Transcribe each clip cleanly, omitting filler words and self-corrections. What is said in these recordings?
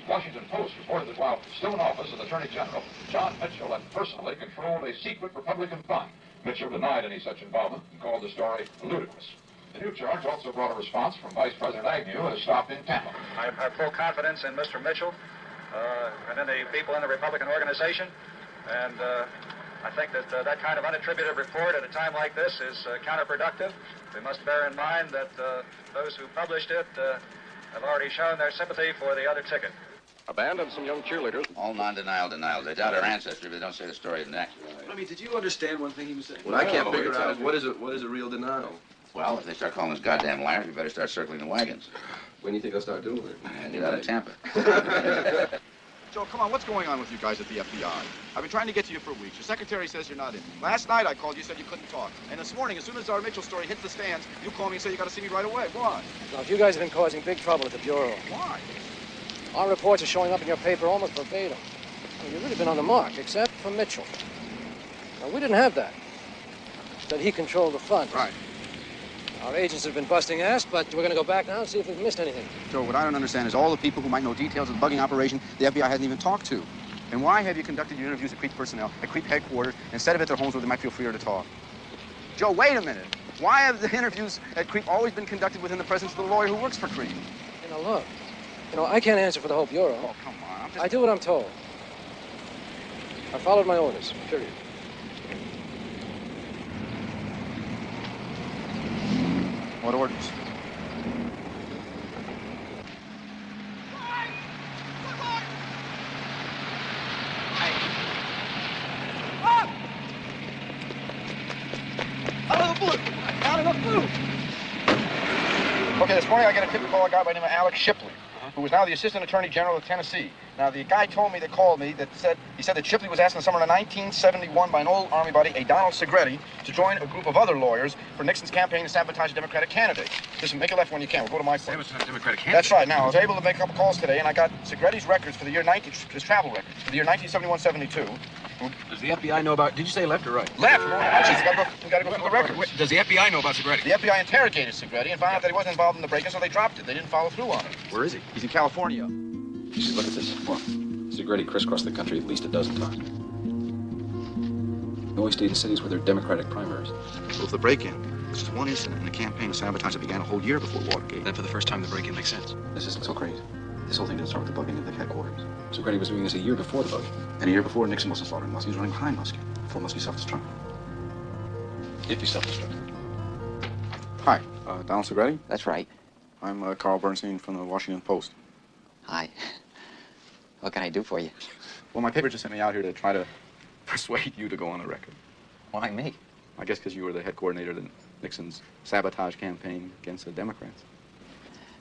Washington Post reported that while still in office as Attorney General, John Mitchell had personally controlled a secret Republican fund. Mitchell denied any such involvement and called the story ludicrous. The new charge also brought a response from Vice President Agnew, who has stopped in Tampa. I have full confidence in Mr. Mitchell and in the people in the Republican organization, and I think that that kind of unattributed report at a time like this is counterproductive. We must bear in mind that those who published it have already shown their sympathy for the other ticket. A band and some young cheerleaders. All non-denial denials. They doubt our ancestry, but they don't say the story isn't accurate. I mean, did you understand one thing he was saying? What I can't figure out is what is a real denial? Well, if they start calling us goddamn liars, we better start circling the wagons. When do you think they'll start doing it? Get out of Tampa. Joe, come on, what's going on with you guys at the FBI? I've been trying to get to you for weeks. Your secretary says you're not in. Last night I called you, said you couldn't talk. And this morning, as soon as our Mitchell story hits the stands, you call me and say you got to see me right away. Why? Now, you guys have been causing big trouble at the Bureau. Why? Our reports are showing up in your paper almost verbatim. Well, you've really been on the mark, except for Mitchell. Now, we didn't have that. That he controlled the fund. Right. Our agents have been busting ass, but we're going to go back now and see if we've missed anything. Joe, what I don't understand is all the people who might know details of the bugging operation the FBI hasn't even talked to. And why have you conducted your interviews at Creep personnel, at Creep headquarters, instead of at their homes where they might feel freer to talk? Joe, wait a minute. Why have the interviews at Creep always been conducted within the presence of the lawyer who works for Creep? You know, look. You know, I can't answer for the whole Bureau. Oh, come on. I do what I'm told. I followed my orders, period. What orders? Okay, this morning I get a tip call a guy by the name of Alex Shipley, who is now the Assistant Attorney General of Tennessee. Now, the guy told me that called me that said that Shipley was asked in the summer of 1971 by an old Army buddy, a Donald Segretti, to join a group of other lawyers for Nixon's campaign to sabotage a Democratic candidate. Listen, make a left when you can. We'll go to my place. Sabotage a Democratic candidate? That's right. Now, I was able to make a couple calls today, and I got Segretti's records for the year his travel records for the year 1971-72. Does the FBI know about... Did you say left or right? Left. We got to go through the records. Wait, does the FBI know about Segretti? The FBI interrogated Segretti and found out that he wasn't involved in the break-in, so they dropped it. They didn't follow through on it. Where is he? He's in California. You should look at this. What? Segretti crisscrossed the country at least a dozen times. He always stayed in cities where there are Democratic primaries. Well, if the break-in was just one incident in the campaign of sabotage that began a whole year before Watergate. Then for the first time, the break-in makes sense. This isn't so crazy. This whole thing didn't start with the bugging at the headquarters. Segretti was doing this a year before the bugging. And a year before, Nixon wasn't slaughtering Muskie. He was running behind Muskie. Before Muskie self-destructed. If he self-destructed. Hi, Donald Segretti? That's right. I'm Carl Bernstein from the Washington Post. Hi. What can I do for you? Well, my paper just sent me out here to try to persuade you to go on the record. Why me? I guess because you were the head coordinator of Nixon's sabotage campaign against the Democrats.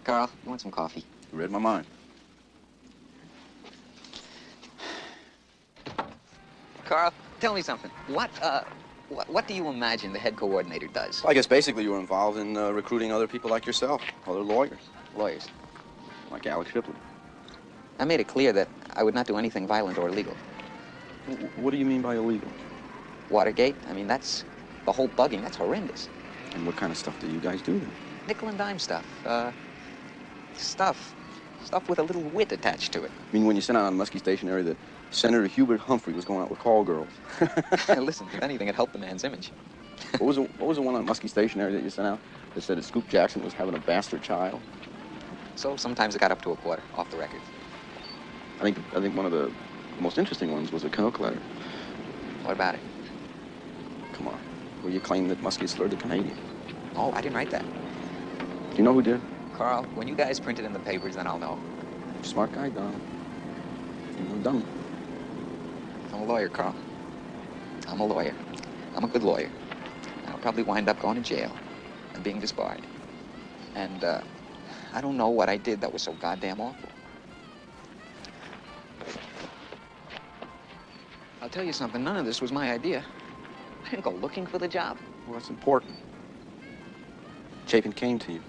Carl, you want some coffee? You read my mind. Carl, tell me something. What do you imagine the head coordinator does? Well, I guess basically you were involved in recruiting other people like yourself, other lawyers. Lawyers. Like Alex Shipley. I made it clear that I would not do anything violent or illegal. What do you mean by illegal? Watergate, I mean, that's the whole bugging. That's horrendous. And what kind of stuff do you guys do then? Nickel and dime stuff. Stuff with a little wit attached to it. I mean, when you sent out on Muskie stationery that Senator Hubert Humphrey was going out with call girls. Listen, if anything, it helped the man's image. What was the one on Muskie stationery that you sent out that said that Scoop Jackson was having a bastard child? So sometimes it got up to a quarter, off the record. I think one of the most interesting ones was a Canuck letter. What about it? Come on. Where you claim that Muskie slurred the Canadian. Oh, I didn't write that. Do you know who did? Carl, when you guys print it in the papers, then I'll know. Smart guy, Don. You're no dummy. I'm a lawyer, Carl. I'm a lawyer. I'm a good lawyer. I'll probably wind up going to jail and being disbarred. And, I don't know what I did that was so goddamn awful. I'll tell you something, none of this was my idea. I didn't go looking for the job. Well, that's important. Chapin came to you.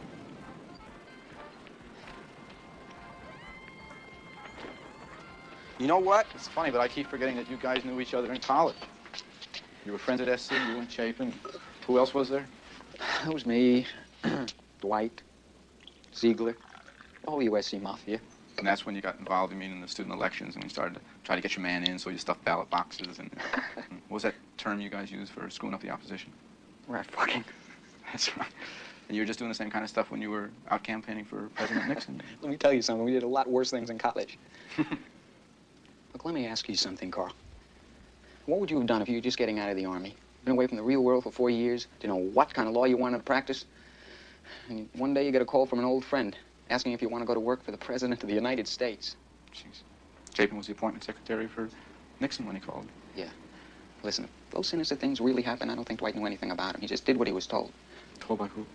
You know what? It's funny, but I keep forgetting that you guys knew each other in college. You were friends at SC, you and Chapin. Who else was there? It was me, Dwight, Ziegler, the whole USC Mafia. And that's when you got involved in the student elections, and you started to try to get your man in, so you stuffed ballot boxes. And what was that term you guys used for screwing up the opposition? Rat fucking. That's right. And you were just doing the same kind of stuff when you were out campaigning for President Nixon? Let me tell you something. We did a lot worse things in college. Look, let me ask you something, Carl. What would you have done if you were just getting out of the Army? Been away from the real world for 4 years, didn't know what kind of law you wanted to practice, and one day you get a call from an old friend asking if you want to go to work for the President of the United States. Jeez. Chapin was the appointment secretary for Nixon when he called. Yeah. Listen, if those sinister things really happened, I don't think Dwight knew anything about them. He just did what he was told. Told by who?